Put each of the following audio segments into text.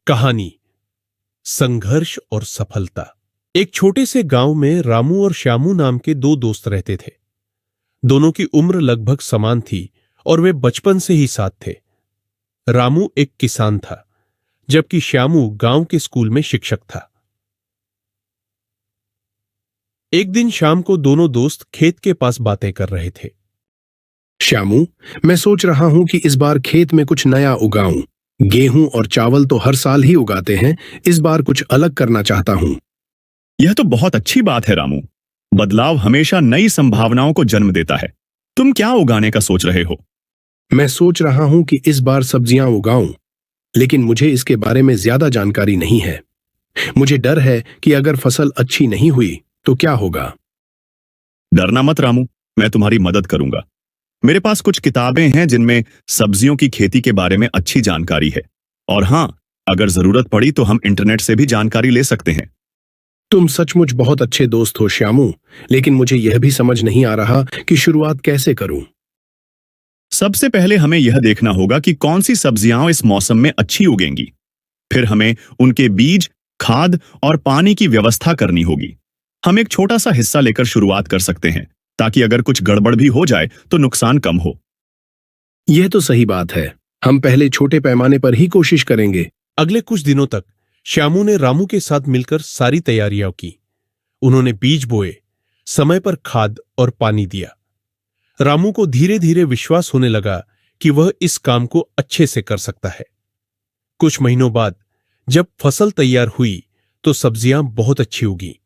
कहानी संघर्ष और सफलता। एक छोटे से गांव में रामू और श्यामू नाम के दो दोस्त रहते थे। दोनों की उम्र लगभग समान थी और वे बचपन से ही साथ थे। रामू एक किसान था, जबकि श्यामू गांव के स्कूल में शिक्षक था। एक दिन शाम को दोनों दोस्त खेत के पास बातें कर रहे थे। श्यामू, मैं सोच रहा हूं कि इस बार खेत में कुछ नया उगाऊं। गेहूं और चावल तो हर साल ही उगाते हैं, इस बार कुछ अलग करना चाहता हूं। यह तो बहुत अच्छी बात है रामू। बदलाव हमेशा नई संभावनाओं को जन्म देता है। तुम क्या उगाने का सोच रहे हो? मैं सोच रहा हूं कि इस बार सब्जियां उगाऊं, लेकिन मुझे इसके बारे में ज्यादा जानकारी नहीं है। मुझे डर है कि अगर फसल अच्छी नहीं हुई तो क्या होगा। डरना मत रामू, मैं तुम्हारी मदद करूंगा। मेरे पास कुछ किताबें हैं जिनमें सब्जियों की खेती के बारे में अच्छी जानकारी है। और हां, अगर जरूरत पड़ी तो हम इंटरनेट से भी जानकारी ले सकते हैं। तुम सचमुच बहुत अच्छे दोस्त हो श्यामू, लेकिन मुझे यह भी समझ नहीं आ रहा कि शुरुआत कैसे करूं। सबसे पहले हमें यह देखना होगा कि कौन सी सब्जियां इस मौसम में अच्छी उगेंगी। फिर हमें उनके बीज, खाद और पानी की व्यवस्था करनी होगी। हम एक छोटा सा हिस्सा लेकर शुरुआत कर सकते हैं, ताकि अगर कुछ गड़बड़ भी हो जाए तो नुकसान कम हो। यह तो सही बात है। हम पहले छोटे पैमाने पर ही कोशिश करेंगे। अगले कुछ दिनों तक श्यामू ने रामू के साथ मिलकर सारी तैयारियां की। उन्होंने बीज बोए, समय पर खाद और पानी दिया। रामू को धीरे धीरे विश्वास होने लगा कि वह इस काम को अच्छे से कर सकता है। कुछ महीनों बाद जब फसल तैयार हुई तो सब्जियां बहुत अच्छी उगी।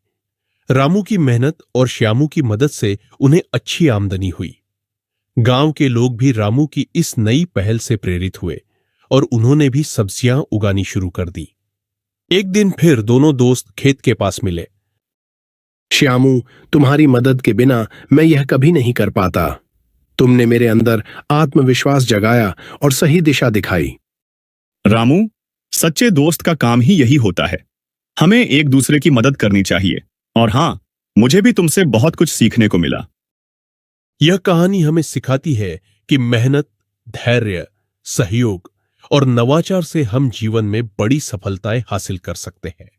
रामू की मेहनत और श्यामू की मदद से उन्हें अच्छी आमदनी हुई। गांव के लोग भी रामू की इस नई पहल से प्रेरित हुए और उन्होंने भी सब्जियां उगानी शुरू कर दी। एक दिन फिर दोनों दोस्त खेत के पास मिले। श्यामू, तुम्हारी मदद के बिना मैं यह कभी नहीं कर पाता। तुमने मेरे अंदर आत्मविश्वास जगाया और सही दिशा दिखाई। रामू, सच्चे दोस्त का काम ही यही होता है। हमें एक दूसरे की मदद करनी चाहिए। और हां, मुझे भी तुमसे बहुत कुछ सीखने को मिला। यह कहानी हमें सिखाती है कि मेहनत, धैर्य, सहयोग और नवाचार से हम जीवन में बड़ी सफलताएं हासिल कर सकते हैं।